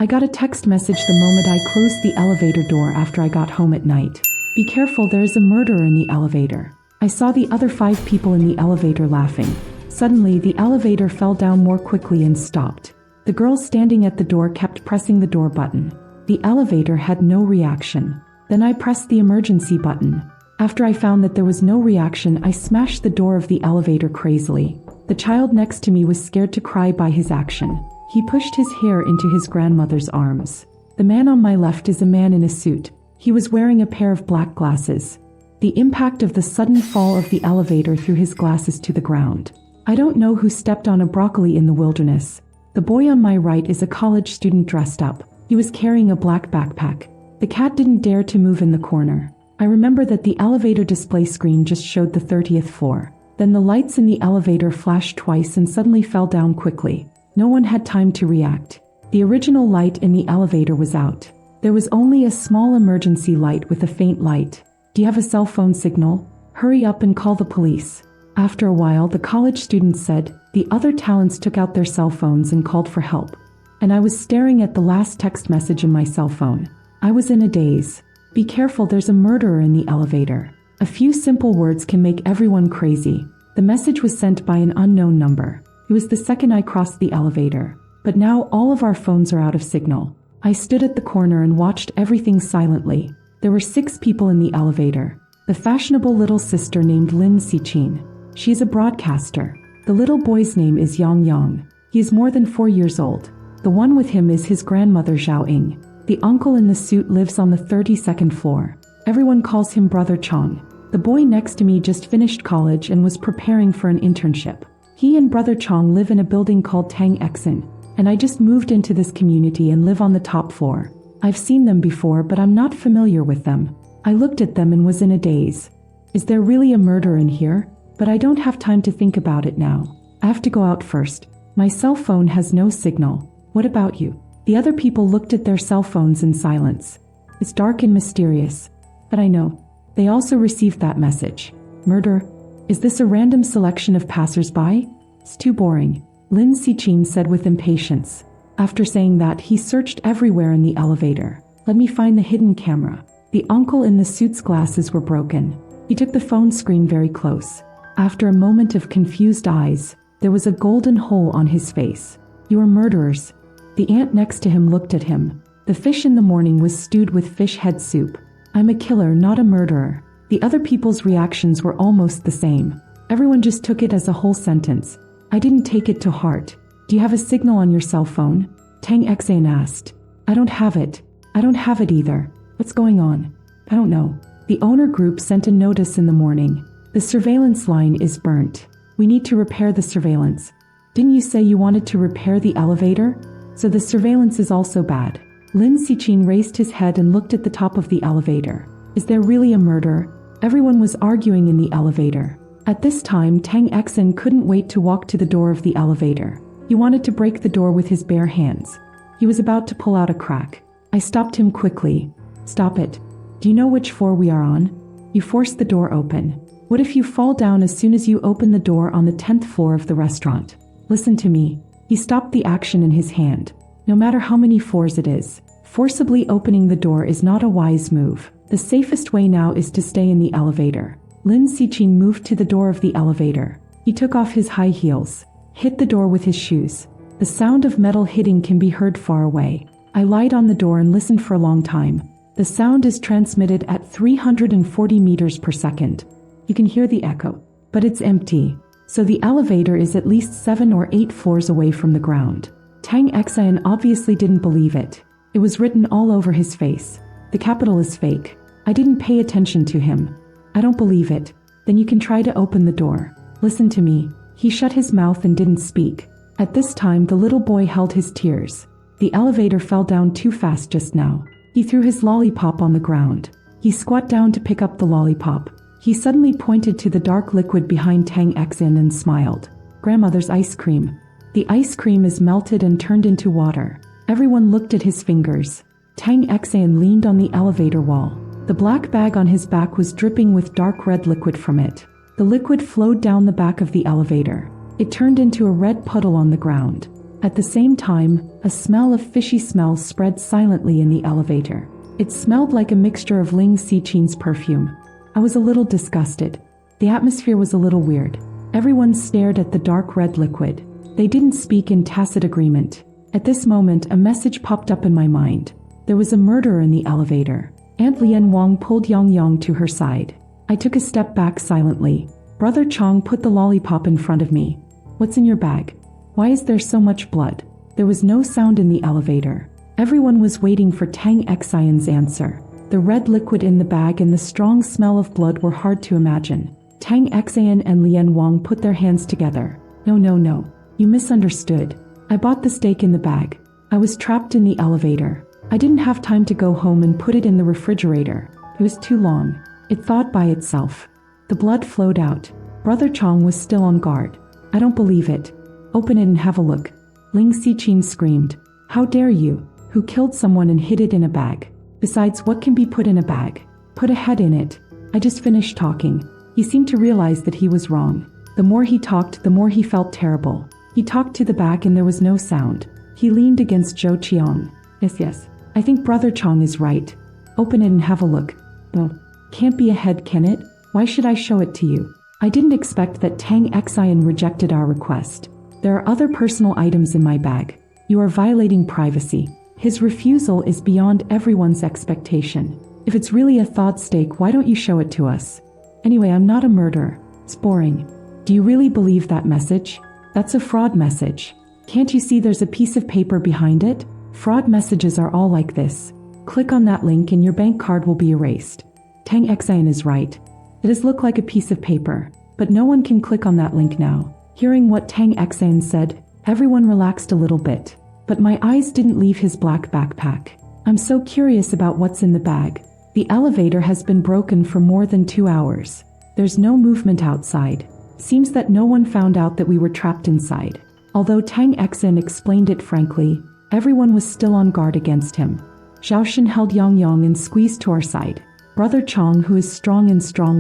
got a text message the moment I closed the elevator door after I got home at night. Be careful, there is a murderer in the elevator. I saw the other 5 people in the elevator laughing. Suddenly, the elevator fell down more quickly and stopped. The girl standing at the door kept pressing the door button. The elevator had no reaction. Then I pressed the emergency button. After I found that there was no reaction, I smashed the door of the elevator crazily. The child next to me was scared to cry by his action. He pushed his hair into his grandmother's arms. The man on my left is a man in a suit. He was wearing a pair of black glasses. The impact of the sudden fall of the elevator threw his glasses to the ground. I don't know who stepped on a broccoli in the wilderness. The boy on my right is a college student dressed up. He was carrying a black backpack. The cat didn't dare to move in the corner. I remember that the elevator display screen just showed the 30th floor. Then the lights in the elevator flashed twice and suddenly fell down quickly. No one had time to react. The original light in the elevator was out. There was only a small emergency light with a faint light. Do you have a cell phone signal? Hurry up and call the police. After a while, the college student said, the other talents took out their cell phones and called for help. And I was staring at the last text message in my cell phone. I was in a daze. Be careful, there's a murderer in the elevator. A few simple words can make everyone crazy. The message was sent by an unknown number. It was the second I crossed the elevator. But now all of our phones are out of signal. I stood at the corner and watched everything silently. There were 6 people in the elevator. The fashionable little sister named Lin Sichin. She's a broadcaster. The little boy's name is Yang Yang. He is more than 4 years old. The one with him is his grandmother Zhao Ying. The uncle in the suit lives on the 32nd floor. Everyone calls him Brother Chong. The boy next to me just finished college and was preparing for an internship. He and Brother Chong live in a building called Tang Exin, and I just moved into this community and live on the top floor. I've seen them before, but I'm not familiar with them. I looked at them and was in a daze. Is there really a murder in here? But I don't have time to think about it now. I have to go out first. My cell phone has no signal. What about you? The other people looked at their cell phones in silence. It's dark and mysterious. But I know. They also received that message. Murder? Is this a random selection of passers-by? It's too boring, Lin Sichin said with impatience. After saying that, he searched everywhere in the elevator. Let me find the hidden camera. The uncle in the suit's glasses were broken. He took the phone screen very close. After a moment of confused eyes, there was a golden hole on his face. You are murderers. The aunt next to him looked at him. The fish in the morning was stewed with fish head soup. I'm a killer, not a murderer. The other people's reactions were almost the same. Everyone just took it as a whole sentence. I didn't take it to heart. Do you have a signal on your cell phone? Tang Xan asked. I don't have it. I don't have it either. What's going on? I don't know. The owner group sent a notice in the morning. The surveillance line is burnt. We need to repair the surveillance. Didn't you say you wanted to repair the elevator? So the surveillance is also bad. Lin Sichin raised his head and looked at the top of the elevator. Is there really a murder? Everyone was arguing in the elevator. At this time, Tang Xen couldn't wait to walk to the door of the elevator. He wanted to break the door with his bare hands. He was about to pull out a crack. I stopped him quickly. Stop it. Do you know which floor we are on? You forced the door open. What if you fall down as soon as you open the door on the 10th floor of the restaurant? Listen to me. He stopped the action in his hand. No matter how many floors it is, forcibly opening the door is not a wise move. The safest way now is to stay in the elevator. Lin Sichin moved to the door of the elevator. He took off his high heels, hit the door with his shoes. The sound of metal hitting can be heard far away. I lied on the door and listened for a long time. The sound is transmitted at 340 meters per second. You can hear the echo, but it's empty. So the elevator is at least 7 or 8 floors away from the ground. Tang Xan obviously didn't believe it. It was written all over his face. The capital is fake. I didn't pay attention to him. I don't believe it. Then you can try to open the door. Listen to me. He shut his mouth and didn't speak. At this time, the little boy held his tears. The elevator fell down too fast just now. He threw his lollipop on the ground. He squat down to pick up the lollipop. He suddenly pointed to the dark liquid behind Tang Xan and smiled. Grandmother's ice cream. The ice cream is melted and turned into water. Everyone looked at his fingers. Tang Xan leaned on the elevator wall. The black bag on his back was dripping with dark red liquid from it. The liquid flowed down the back of the elevator. It turned into a red puddle on the ground. At the same time, A smell of fishy smells spread silently in the elevator. It smelled like a mixture of Ling Xichin's perfume. I was a little disgusted. The atmosphere was a little weird. Everyone stared at the dark red liquid. They didn't speak in tacit agreement. At this moment, a message popped up in my mind. There was a murderer in the elevator. Aunt Lian Wang pulled Yang Yang to her side. I took a step back silently. Brother Chong put the lollipop in front of me. What's in your bag? Why is there so much blood? There was no sound in the elevator. Everyone was waiting for Tang Xian's answer. The red liquid in the bag and the strong smell of blood were hard to imagine. Tang Xian and Lian Wang put their hands together. No. You misunderstood. I bought the steak in the bag. I was trapped in the elevator. I didn't have time to go home and put it in the refrigerator. It was too long. It thawed by itself. The blood flowed out. Brother Chong was still on guard. I don't believe it. Open it and have a look. Ling Xichin screamed. How dare you? Who killed someone and hid it in a bag? Besides, what can be put in a bag? Put a head in it. I just finished talking. He seemed to realize that he was wrong. The more he talked, the more he felt terrible. He talked to the back and there was no sound. He leaned against Zhou Qiang. Yes. I think Brother Chong is right. Open it and have a look. No. Can't be a head, can it? Why should I show it to you? I didn't expect that Tang Xian rejected our request. There are other personal items in my bag. You are violating privacy. His refusal is beyond everyone's expectation. If it's really a thawed steak, why don't you show it to us? Anyway, I'm not a murderer. It's boring. Do you really believe that message? That's a fraud message. Can't you see there's a piece of paper behind it? Fraud messages are all like this. Click on that link and your bank card will be erased. Tang Xian is right. It does look like a piece of paper, but no one can click on that link now. Hearing what Tang Xian said, everyone relaxed a little bit. But my eyes didn't leave his black backpack. I'm so curious about what's in the bag. The elevator has been broken for more than 2 hours. There's no movement outside. Seems that no one found out that we were trapped inside. Although Tang Xian explained it frankly, everyone was still on guard against him. Zhaoshan held Yang Yang and squeezed to our side. Brother Chong, who is strong,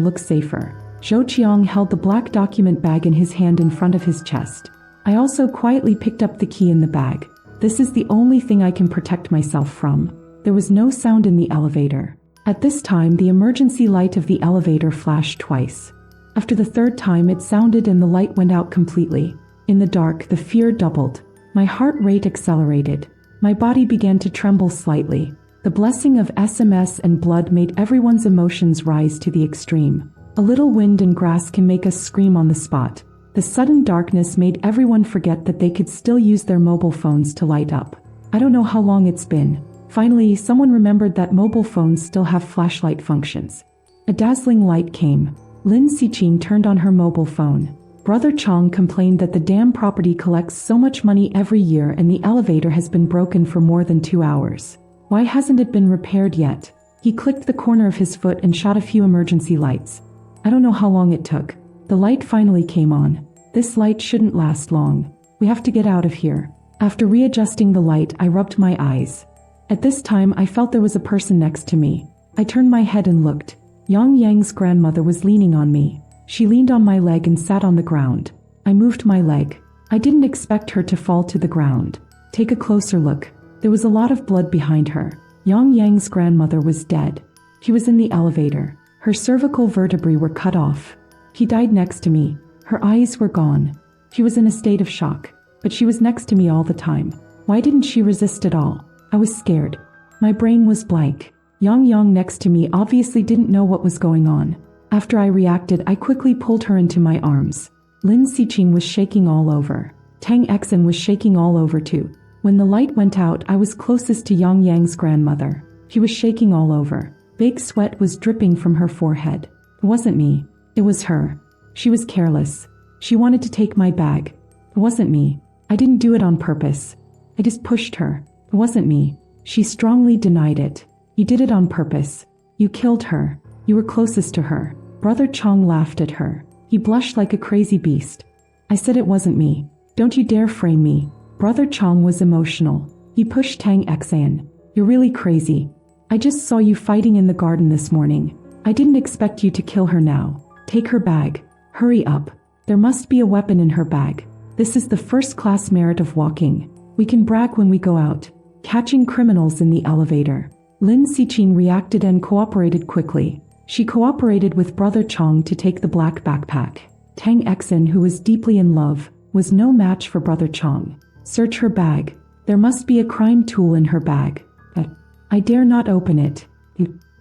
looks safer. Zhou Qiang held the black document bag in his hand in front of his chest. I also quietly picked up the key in the bag. This is the only thing I can protect myself from. There was no sound in the elevator. At this time, the emergency light of the elevator flashed twice. After the third time, it sounded and the light went out completely. In the dark, the fear doubled. My heart rate accelerated. My body began to tremble slightly. The blessing of SMS and blood made everyone's emotions rise to the extreme. A little wind and grass can make us scream on the spot. The sudden darkness made everyone forget that they could still use their mobile phones to light up. I don't know how long it's been. Finally, someone remembered that mobile phones still have flashlight functions. A dazzling light came. Lin Xichin turned on her mobile phone. Brother Chong complained that the dam property collects so much money every year and the elevator has been broken for more than 2 hours. Why hasn't it been repaired yet? He clicked the corner of his foot and shot a few emergency lights. I don't know how long it took. The light finally came on. This light shouldn't last long. We have to get out of here. After readjusting the light, I rubbed my eyes. At this time, I felt there was a person next to me. I turned my head and looked. Yang Yang's grandmother was leaning on me. She leaned on my leg and sat on the ground. I moved my leg. I didn't expect her to fall to the ground. Take a closer look. There was a lot of blood behind her. Yang Yang's grandmother was dead. She was in the elevator. Her cervical vertebrae were cut off. She died next to me. Her eyes were gone. She was in a state of shock, but she was next to me all the time. Why didn't she resist at all? I was scared. My brain was blank. Yang Yang next to me obviously didn't know what was going on. After I reacted, I quickly pulled her into my arms. Lin Xichin was shaking all over. Tang Xian was shaking all over too. When the light went out, I was closest to Yang Yang's grandmother. She was shaking all over. Big sweat was dripping from her forehead. It wasn't me. It was her. She was careless. She wanted to take my bag. It wasn't me. I didn't do it on purpose. I just pushed her. It wasn't me. She strongly denied it. You did it on purpose. You killed her. You were closest to her. Brother Chong laughed at her. He blushed like a crazy beast. I said it wasn't me. Don't you dare frame me. Brother Chong was emotional. He pushed Tang Xian. You're really crazy. I just saw you fighting in the garden this morning. I didn't expect you to kill her now. Take her bag. Hurry up. There must be a weapon in her bag. This is the first-class merit of walking. We can brag when we go out. Catching criminals in the elevator. Lin Xichin reacted and cooperated quickly. She cooperated with Brother Chong to take the black backpack. Tang Exin, who was deeply in love, was no match for Brother Chong. Search her bag. There must be a crime tool in her bag. But I dare not open it.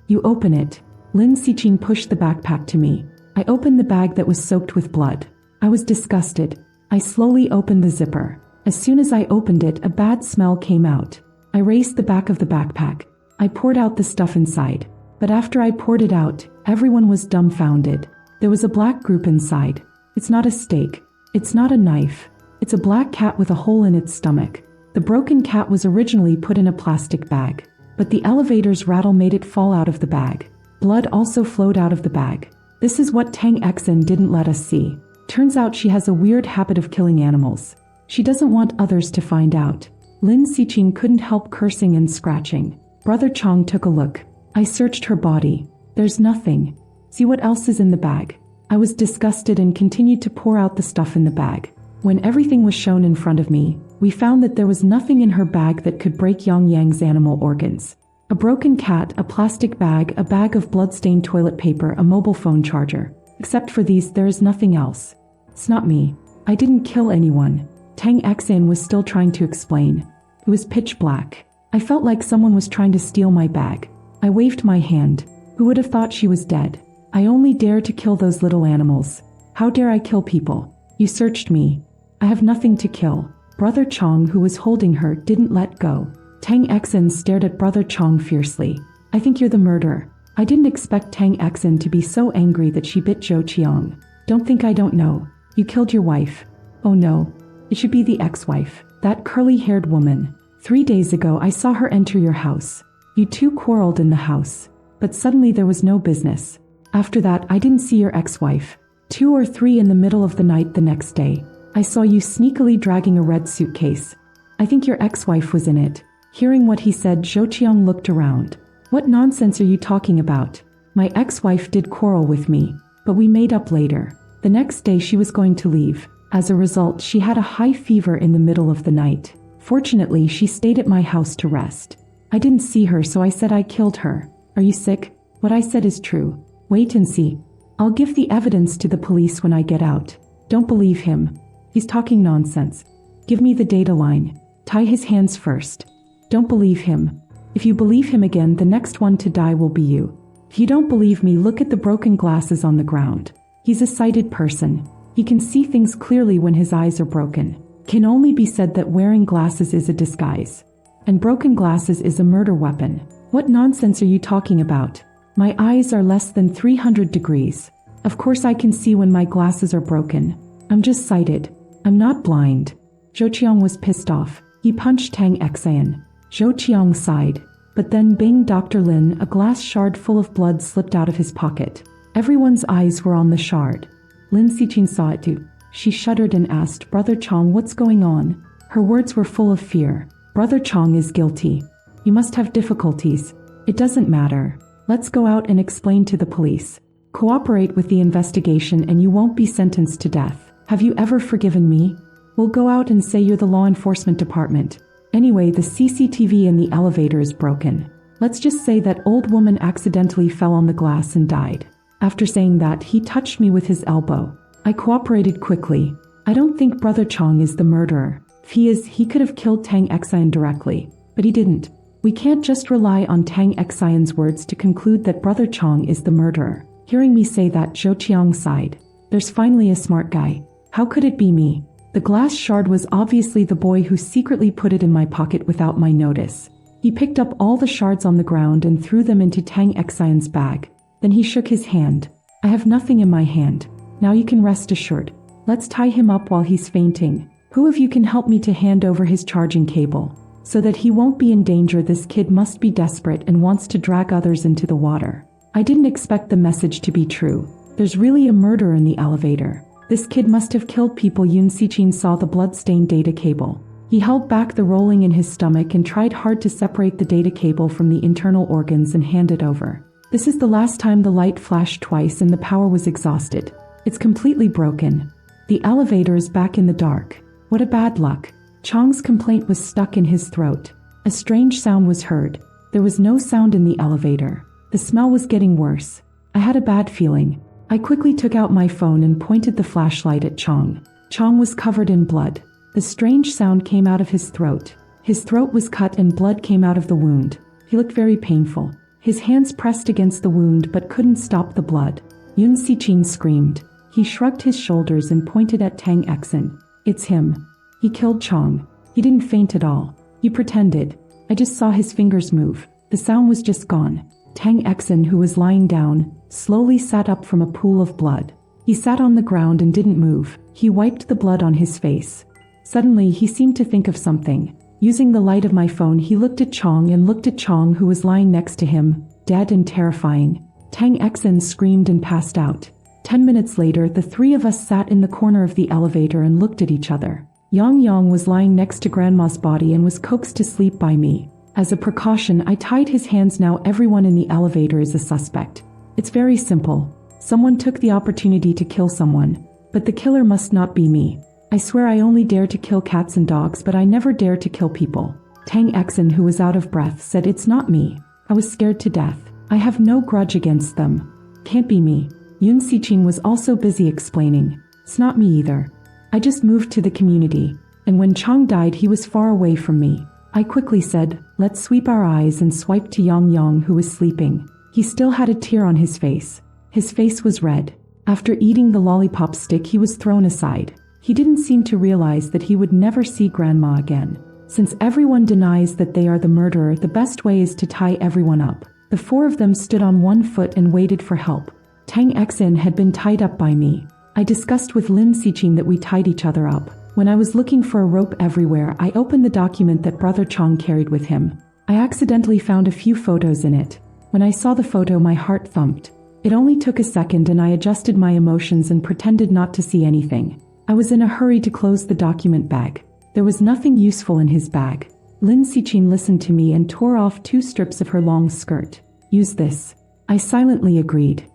You open it. Lin Xichin pushed the backpack to me. I opened the bag that was soaked with blood. I was disgusted. I slowly opened the zipper. As soon as I opened it, a bad smell came out. I raised the back of the backpack. I poured out the stuff inside. But after I poured it out, everyone was dumbfounded. There was a black group inside. It's not a steak. It's not a knife. It's a black cat with a hole in its stomach. The broken cat was originally put in a plastic bag, but the elevator's rattle made it fall out of the bag. Blood also flowed out of the bag. This is what Tang Exin didn't let us see. Turns out she has a weird habit of killing animals. She doesn't want others to find out. Lin Xichin couldn't help cursing and scratching. Brother Chong took a look. I searched her body. There's nothing. See what else is in the bag. I was disgusted and continued to pour out the stuff in the bag. When everything was shown in front of me, we found that there was nothing in her bag that could break Yang Yang's animal organs. A broken cat, a plastic bag, a bag of blood-stained toilet paper, a mobile phone charger. Except for these, there is nothing else. It's not me. I didn't kill anyone. Tang Exin was still trying to explain. It was pitch black. I felt like someone was trying to steal my bag. I waved my hand. Who would have thought she was dead? I only dare to kill those little animals. How dare I kill people? You searched me. I have nothing to kill. Brother Chong, who was holding her, didn't let go. Tang Exin stared at Brother Chong fiercely. I think you're the murderer. I didn't expect Tang Exin to be so angry that she bit Zhou Qiang. Don't think I don't know. You killed your wife. Oh no. It should be the ex-wife. That curly-haired woman. 3 days ago I saw her enter your house. You two quarreled in the house. But suddenly there was no business. After that I didn't see your ex-wife. 2 or 3 in the middle of the night the next day, I saw you sneakily dragging a red suitcase. I think your ex-wife was in it. Hearing what he said, Zhou Qiang looked around. What nonsense are you talking about? My ex-wife did quarrel with me, but we made up later. The next day she was going to leave. As a result, she had a high fever in the middle of the night. Fortunately, she stayed at my house to rest. I didn't see her, so I said I killed her. Are you sick? What I said is true. Wait and see. I'll give the evidence to the police when I get out. Don't believe him. He's talking nonsense. Give me the data line. Tie his hands first. Don't believe him. If you believe him again, the next one to die will be you. If you don't believe me, look at the broken glasses on the ground. He's a sighted person. He can see things clearly when his eyes are broken. Can only be said that wearing glasses is a disguise. And broken glasses is a murder weapon. What nonsense are you talking about? My eyes are less than 300 degrees. Of course I can see when my glasses are broken. I'm just sighted. I'm not blind. Zhou Qiang was pissed off. He punched Tang Exin. Zhou Qiang sighed. But then bing, Dr. Lin, a glass shard full of blood slipped out of his pocket. Everyone's eyes were on the shard. Lin Xichin saw it too. She shuddered and asked, Brother Chong, what's going on? Her words were full of fear. Brother Chong is guilty. You must have difficulties. It doesn't matter. Let's go out and explain to the police. Cooperate with the investigation and you won't be sentenced to death. Have you ever forgiven me? We'll go out and say you're the law enforcement department. Anyway, the CCTV in the elevator is broken. Let's just say that old woman accidentally fell on the glass and died. After saying that, he touched me with his elbow. I cooperated quickly. I don't think Brother Chong is the murderer. If he is, he could have killed Tang Exin directly. But he didn't. We can't just rely on Tang Exin's words to conclude that Brother Chong is the murderer. Hearing me say that, Zhou Qiang sighed. There's finally a smart guy. How could it be me? The glass shard was obviously the boy who secretly put it in my pocket without my notice. He picked up all the shards on the ground and threw them into Tang Exin's bag. Then he shook his hand. I have nothing in my hand. Now you can rest assured. Let's tie him up while he's fainting. Who of you can help me to hand over his charging cable? So that he won't be in danger. This kid must be desperate and wants to drag others into the water. I didn't expect the message to be true. There's really a murder in the elevator. This kid must have killed people. Yun Xichin saw the blood-stained data cable. He held back the rolling in his stomach and tried hard to separate the data cable from the internal organs and hand it over. This is the last time the light flashed twice and the power was exhausted. It's completely broken. The elevator is back in the dark. What a bad luck. Chong's complaint was stuck in his throat. A strange sound was heard. There was no sound in the elevator. The smell was getting worse. I had a bad feeling. I quickly took out my phone and pointed the flashlight at Chong. Chong was covered in blood. The strange sound came out of his throat. His throat was cut and blood came out of the wound. He looked very painful. His hands pressed against the wound but couldn't stop the blood. Yun Siqing screamed. He shrugged his shoulders and pointed at Tang Exin. It's him. He killed Chong. He didn't faint at all. He pretended. I just saw his fingers move. The sound was just gone. Tang Exin, who was lying down, slowly sat up from a pool of blood. He sat on the ground and didn't move. He wiped the blood on his face. Suddenly, he seemed to think of something. Using the light of my phone, he looked at Chong and looked at Chong, who was lying next to him, dead and terrifying. Tang Exin screamed and passed out. 10 minutes later, the three of us sat in the corner of the elevator and looked at each other. Yang Yang was lying next to Grandma's body and was coaxed to sleep by me. As a precaution, I tied his hands. Now everyone in the elevator is a suspect. It's very simple. Someone took the opportunity to kill someone, but the killer must not be me. I swear I only dare to kill cats and dogs, but I never dare to kill people. Tang Exin, who was out of breath, said, it's not me. I was scared to death. I have no grudge against them. Can't be me. Yun Siqing was also busy explaining. It's not me either. I just moved to the community, and when Chong died he was far away from me. I quickly said, let's sweep our eyes, and swiped to Yang Yang, who was sleeping. He still had a tear on his face. His face was red. After eating the lollipop stick he was thrown aside. He didn't seem to realize that he would never see Grandma again. Since everyone denies that they are the murderer, the best way is to tie everyone up. The four of them stood on one foot and waited for help. Tang Exin had been tied up by me. I discussed with Lin Siqing that we tied each other up. When I was looking for a rope everywhere, I opened the document that Brother Chong carried with him. I accidentally found a few photos in it. When I saw the photo, my heart thumped. It only took a second and I adjusted my emotions and pretended not to see anything. I was in a hurry to close the document bag. There was nothing useful in his bag. Lin Siqing listened to me and tore off 2 strips of her long skirt. Use this. I silently agreed.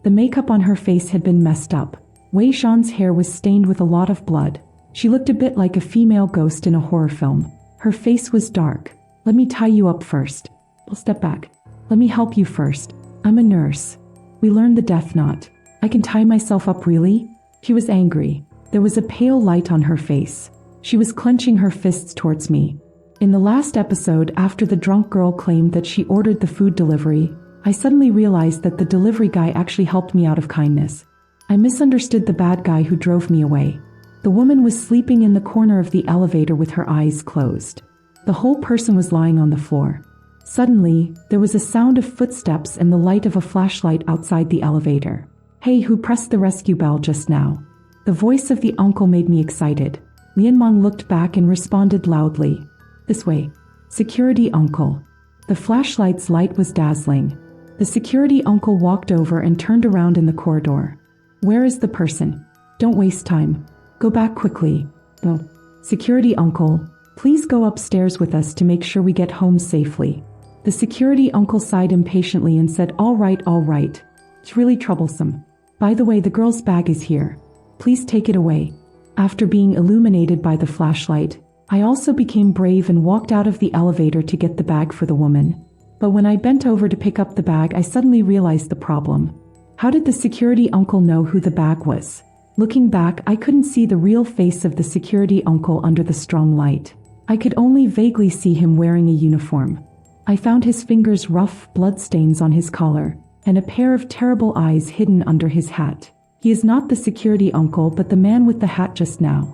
The makeup on her face had been messed up. Wei Shan's hair was stained with a lot of blood. She looked a bit like a female ghost in a horror film. Her face was dark. Let me tie you up first. I'll step back. Let me help you first. I'm a nurse. We learned the death knot. I can tie myself up, really? She was angry. There was a pale light on her face. She was clenching her fists towards me. In the last episode, after the drunk girl claimed that she ordered the food delivery, I suddenly realized that the delivery guy actually helped me out of kindness. I misunderstood the bad guy who drove me away. The woman was sleeping in the corner of the elevator with her eyes closed. The whole person was lying on the floor. Suddenly, there was a sound of footsteps and the light of a flashlight outside the elevator. Hey, who pressed the rescue bell just now? The voice of the uncle made me excited. Lianmeng looked back and responded loudly. This way. Security uncle. The flashlight's light was dazzling. The security uncle walked over and turned around in the corridor. Where is the person? Don't waste time. Go back quickly. No. Security uncle, please go upstairs with us to make sure we get home safely. The security uncle sighed impatiently and said, all right. It's really troublesome. By the way, the girl's bag is here. Please take it away. After being illuminated by the flashlight, I also became brave and walked out of the elevator to get the bag for the woman. But when I bent over to pick up the bag, I suddenly realized the problem. How did the security uncle know who the bag was? Looking back, I couldn't see the real face of the security uncle under the strong light. I could only vaguely see him wearing a uniform. I found his fingers rough bloodstains on his collar, and a pair of terrible eyes hidden under his hat. He is not the security uncle, but the man with the hat just now.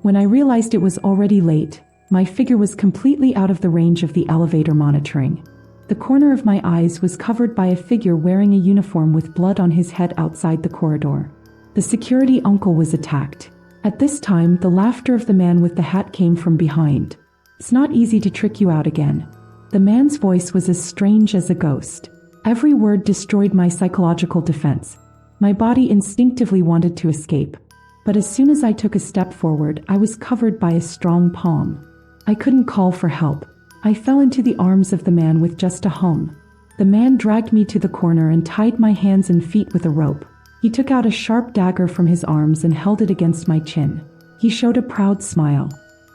When I realized it was already late, my figure was completely out of the range of the elevator monitoring. The corner of my eyes was covered by a figure wearing a uniform with blood on his head outside the corridor. The security uncle was attacked. At this time, the laughter of the man with the hat came from behind. It's not easy to trick you out again. The man's voice was as strange as a ghost. Every word destroyed my psychological defense. My body instinctively wanted to escape. But as soon as I took a step forward, I was covered by a strong palm. I couldn't call for help. I fell into the arms of the man with just a hum. The man dragged me to the corner and tied my hands and feet with a rope. He took out a sharp dagger from his arms and held it against my chin. He showed a proud smile.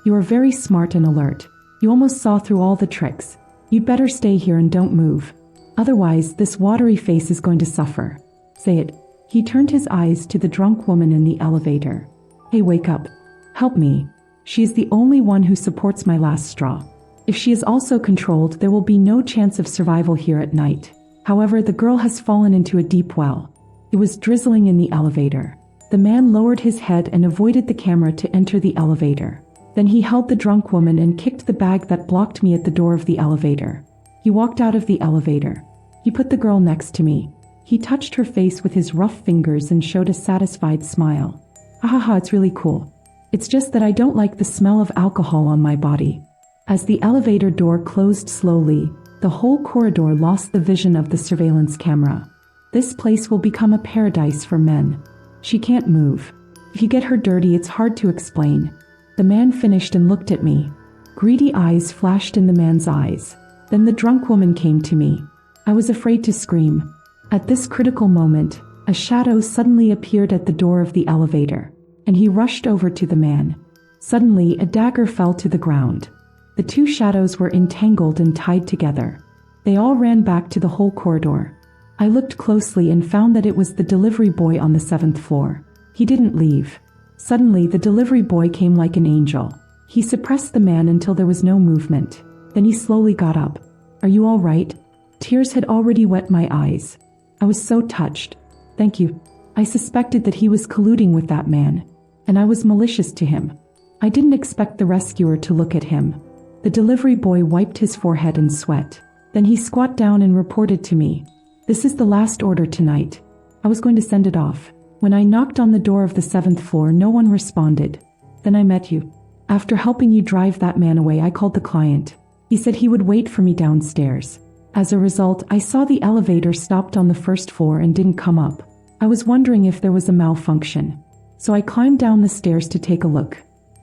You are very smart and alert. You almost saw through all the tricks. You'd better stay here and don't move. Otherwise, this watery face is going to suffer. Say it. He turned his eyes to the drunk woman in the elevator. Hey, wake up. Help me. She is the only one who supports my last straw. If she is also controlled, there will be no chance of survival here at night. However, the girl has fallen into a deep well. It was drizzling in the elevator. The man lowered his head and avoided the camera to enter the elevator. Then he held the drunk woman and kicked the bag that blocked me at the door of the elevator. He walked out of the elevator. He put the girl next to me. He touched her face with his rough fingers and showed a satisfied smile. Haha, it's really cool. It's just that I don't like the smell of alcohol on my body. As the elevator door closed slowly, the whole corridor lost the vision of the surveillance camera. This place will become a paradise for men. She can't move. If you get her dirty, it's hard to explain. The man finished and looked at me. Greedy eyes flashed in the man's eyes. Then the drunk woman came to me. I was afraid to scream. At this critical moment, a shadow suddenly appeared at the door of the elevator, and he rushed over to the man. Suddenly, a dagger fell to the ground. The two shadows were entangled and tied together. They all ran back to the whole corridor. I looked closely and found that it was the delivery boy on the 7th floor. He didn't leave. Suddenly, the delivery boy came like an angel. He suppressed the man until there was no movement. Then he slowly got up. Are you all right? Tears had already wet my eyes. I was so touched. Thank you. I suspected that he was colluding with that man, and I was malicious to him. I didn't expect the rescuer to look at him. The delivery boy wiped his forehead in sweat. Then he squat down and reported to me. This is the last order tonight. I was going to send it off. When I knocked on the door of the 7th floor, no one responded. Then I met you. After helping you drive that man away, I called the client. He said he would wait for me downstairs. As a result, I saw the elevator stopped on the 1st floor and didn't come up. I was wondering if there was a malfunction. So I climbed down the stairs to take a look.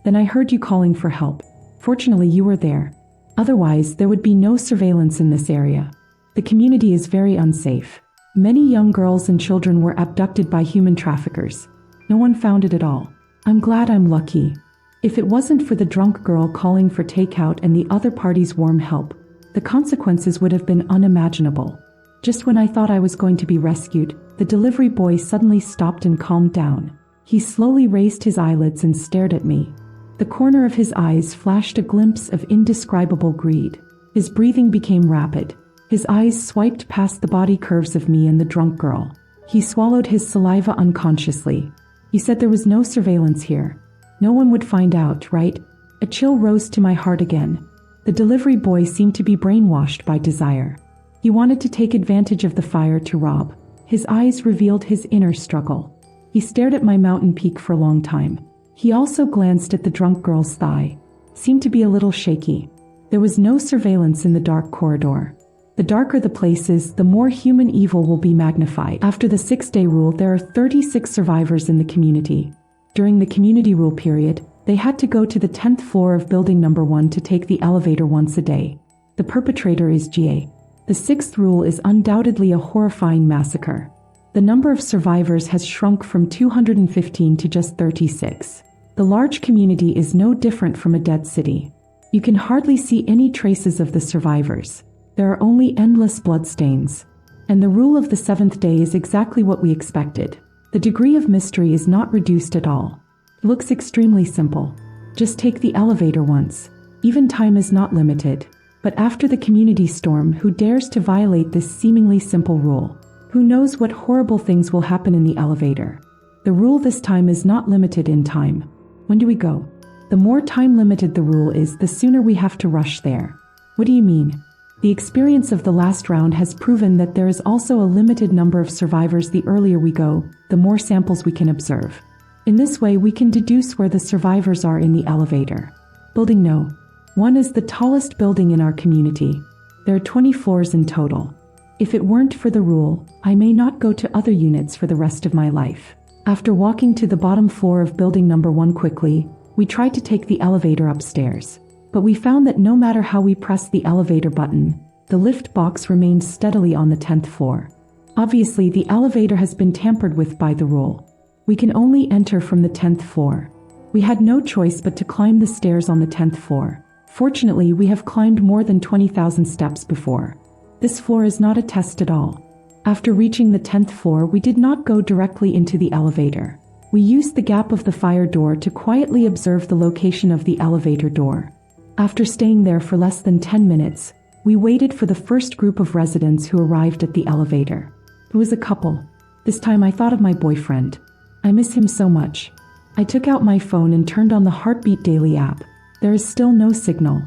Then I heard you calling for help. Fortunately, you were there. Otherwise, there would be no surveillance in this area. The community is very unsafe. Many young girls and children were abducted by human traffickers. No one found it at all. I'm glad I'm lucky. If it wasn't for the drunk girl calling for takeout and the other party's warm help, the consequences would have been unimaginable. Just when I thought I was going to be rescued, the delivery boy suddenly stopped and calmed down. He slowly raised his eyelids and stared at me. The corner of his eyes flashed a glimpse of indescribable greed. His breathing became rapid. His eyes swiped past the body curves of me and the drunk girl. He swallowed his saliva unconsciously. He said there was no surveillance here. No one would find out, right? A chill rose to my heart again. The delivery boy seemed to be brainwashed by desire. He wanted to take advantage of the fire to rob. His eyes revealed his inner struggle. He stared at my mountain peak for a long time. He also glanced at the drunk girl's thigh. Seemed to be a little shaky. There was no surveillance in the dark corridor. The darker the places, the more human evil will be magnified. After the 6-day rule, there are 36 survivors in the community. During the community rule period, they had to go to the 10th floor of building number 1 to take the elevator once a day. The perpetrator is GA. The 6th rule is undoubtedly a horrifying massacre. The number of survivors has shrunk from 215 to just 36. The large community is no different from a dead city. You can hardly see any traces of the survivors. There are only endless bloodstains. And the rule of the 7th day is exactly what we expected. The degree of mystery is not reduced at all. It looks extremely simple. Just take the elevator once. Even time is not limited. But after the community storm, who dares to violate this seemingly simple rule? Who knows what horrible things will happen in the elevator? The rule this time is not limited in time. When do we go? The more time limited the rule is, the sooner we have to rush there. What do you mean? The experience of the last round has proven that there is also a limited number of survivors. The earlier we go, the more samples we can observe. In this way, we can deduce where the survivors are in the elevator. Building No. 1 is the tallest building in our community. There are 20 floors in total. If it weren't for the rule, I may not go to other units for the rest of my life. After walking to the bottom floor of building number 1 quickly, we tried to take the elevator upstairs. But we found that no matter how we pressed the elevator button, the lift box remained steadily on the 10th floor. Obviously, the elevator has been tampered with by the rule. We can only enter from the 10th floor. We had no choice but to climb the stairs on the 10th floor. Fortunately, we have climbed more than 20,000 steps before. This floor is not a test at all. After reaching the 10th floor, we did not go directly into the elevator. We used the gap of the fire door to quietly observe the location of the elevator door. After staying there for less than 10 minutes, we waited for the first group of residents who arrived at the elevator. It was a couple. This time I thought of my boyfriend. I miss him so much. I took out my phone and turned on the Heartbeat Daily app. There is still no signal.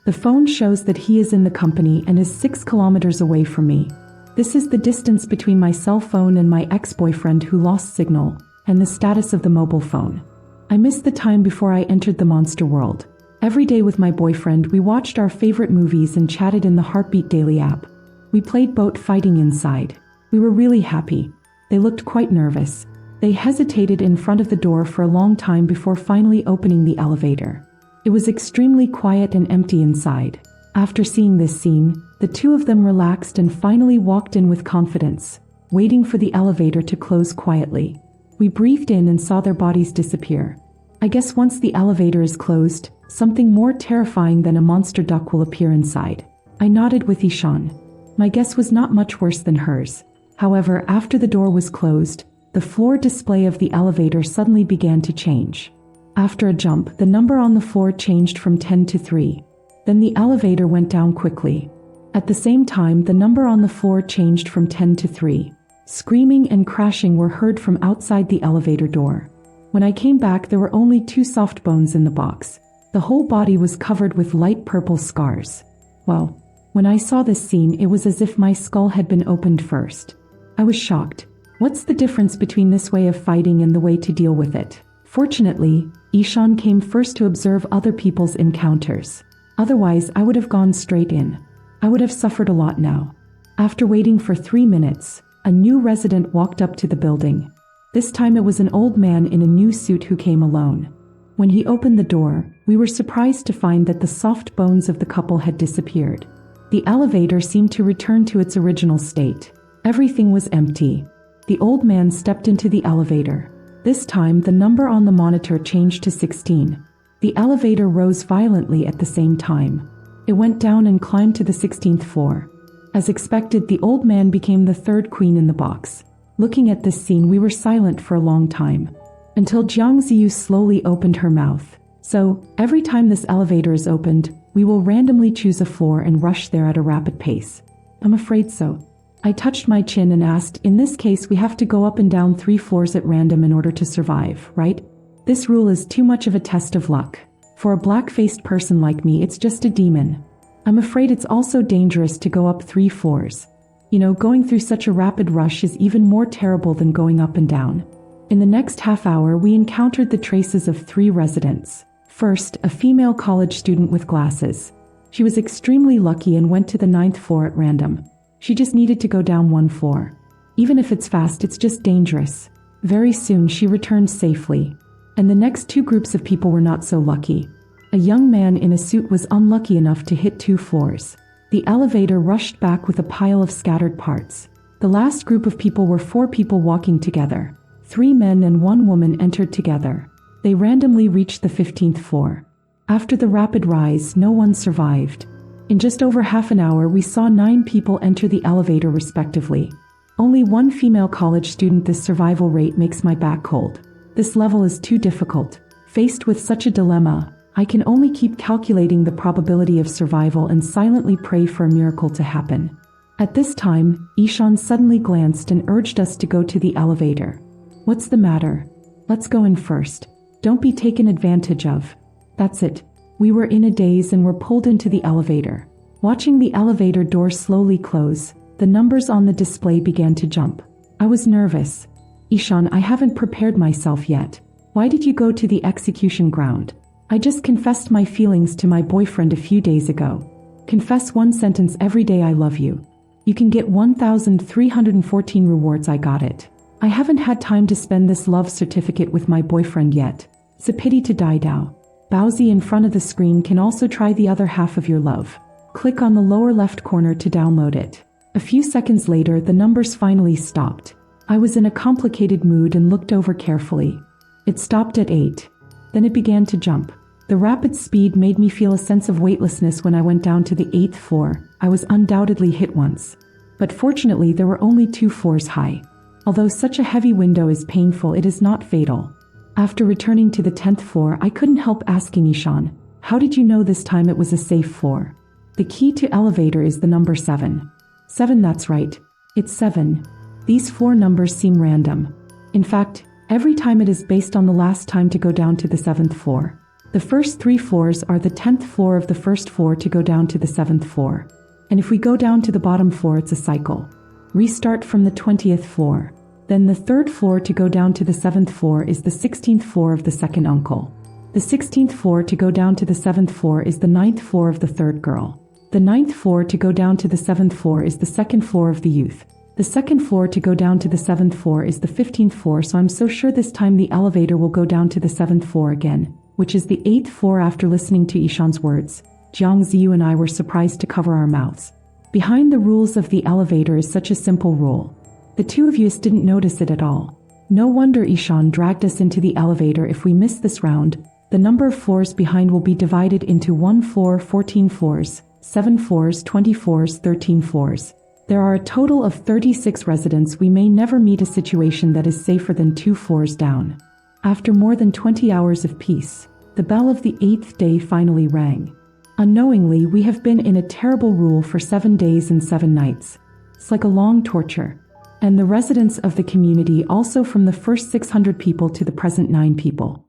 The phone shows that he is in the company and is 6 kilometers away from me. This is the distance between my cell phone and my ex-boyfriend who lost signal, and the status of the mobile phone. I missed the time before I entered the monster world. Every day with my boyfriend, we watched our favorite movies and chatted in the Heartbeat Daily app. We played boat fighting inside. We were really happy. They looked quite nervous. They hesitated in front of the door for a long time before finally opening the elevator. It was extremely quiet and empty inside. After seeing this scene, the two of them relaxed and finally walked in with confidence, waiting for the elevator to close quietly. We breathed in and saw their bodies disappear. I guess once the elevator is closed, something more terrifying than a monster duck will appear inside. I nodded with Ishan. My guess was not much worse than hers. However, after the door was closed, the floor display of the elevator suddenly began to change. After a jump, the number on the floor changed from 10 to 3. Then the elevator went down quickly. At the same time, the number on the floor changed from 10 to 3. Screaming and crashing were heard from outside the elevator door. When I came back, there were only 2 soft bones in the box. The whole body was covered with light purple scars. Well, when I saw this scene, it was as if my skull had been opened first. I was shocked. What's the difference between this way of fighting and the way to deal with it? Fortunately, Ishan came first to observe other people's encounters. Otherwise, I would have gone straight in. I would have suffered a lot now. After waiting for 3 minutes, a new resident walked up to the building. This time it was an old man in a new suit who came alone. When he opened the door, we were surprised to find that the soft bones of the couple had disappeared. The elevator seemed to return to its original state. Everything was empty. The old man stepped into the elevator. This time, the number on the monitor changed to 16. The elevator rose violently at the same time. It went down and climbed to the 16th floor. As expected, the old man became the third queen in the box. Looking at this scene, we were silent for a long time, until Jiang Ziyu slowly opened her mouth. So, every time this elevator is opened, we will randomly choose a floor and rush there at a rapid pace. I'm afraid so. I touched my chin and asked, in this case we have to go up and down 3 floors at random in order to survive, right? This rule is too much of a test of luck. For a black-faced person like me, it's just a demon. I'm afraid it's also dangerous to go up 3 floors. You know, going through such a rapid rush is even more terrible than going up and down. In the next half hour, we encountered the traces of 3 residents. First, a female college student with glasses. She was extremely lucky and went to the 9th floor at random. She just needed to go down 1 floor. Even if it's fast, it's just dangerous. Very soon, she returned safely. And the next 2 groups of people were not so lucky. A young man in a suit was unlucky enough to hit 2 floors. The elevator rushed back with a pile of scattered parts. The last group of people were 4 people walking together. 3 men and 1 woman entered together. They randomly reached the 15th floor. After the rapid rise, no one survived. In just over half an hour, we saw 9 people enter the elevator respectively. Only 1 female college student. This survival rate makes my back cold. This level is too difficult. Faced with such a dilemma, I can only keep calculating the probability of survival and silently pray for a miracle to happen. At this time, Ishan suddenly glanced and urged us to go to the elevator. What's the matter? Let's go in first. Don't be taken advantage of. That's it. We were in a daze and were pulled into the elevator. Watching the elevator door slowly close, the numbers on the display began to jump. I was nervous. Ishan, I haven't prepared myself yet. Why did you go to the execution ground? I just confessed my feelings to my boyfriend a few days ago. Confess 1 sentence every day, I love you. You can get 1,314 rewards. I got it. I haven't had time to spend this love certificate with my boyfriend yet. It's a pity to die now. Bowsy in front of the screen can also try the other half of your love. Click on the lower left corner to download it. A few seconds later, the numbers finally stopped. I was in a complicated mood and looked over carefully. It stopped at 8. Then it began to jump. The rapid speed made me feel a sense of weightlessness when I went down to the 8th floor. I was undoubtedly hit once. But fortunately, there were only 2 floors high. Although such a heavy window is painful, it is not fatal. After returning to the 10th floor, I couldn't help asking Ishan, "How did you know this time it was a safe floor?" The key to elevator is the number 7. 7, that's right. It's 7. These 4 numbers seem random. In fact, every time it is based on the last time to go down to the 7th floor. The first 3 floors are the 10th floor of the first floor to go down to the 7th floor. And if we go down to the bottom floor, it's a cycle. Restart from the 20th floor. Then the 3rd floor to go down to the 7th floor is the 16th floor of the second uncle. The 16th floor to go down to the 7th floor is the 9th floor of the 3rd girl. The 9th floor to go down to the 7th floor is the 2nd floor of the youth. The 2nd floor to go down to the 7th floor is the 15th floor, so I'm so sure this time the elevator will go down to the 7th floor again, which is the 8th floor. After listening to Ishan's words, Jiang Ziyu and I were surprised to cover our mouths. Behind the rules of the elevator is such a simple rule. The 2 of you didn't notice it at all. No wonder Ishan dragged us into the elevator. If we miss this round, the number of floors behind will be divided into 1 floor, 14 floors, 7 floors, 20 floors, 13 floors. There are a total of 36 residents. We may never meet a situation that is safer than 2 floors down. After more than 20 hours of peace, the bell of the 8th day finally rang. Unknowingly, we have been in a terrible rule for 7 days and 7 nights. It's like a long torture. And the residents of the community, also from the first 600 people to the present 9 people,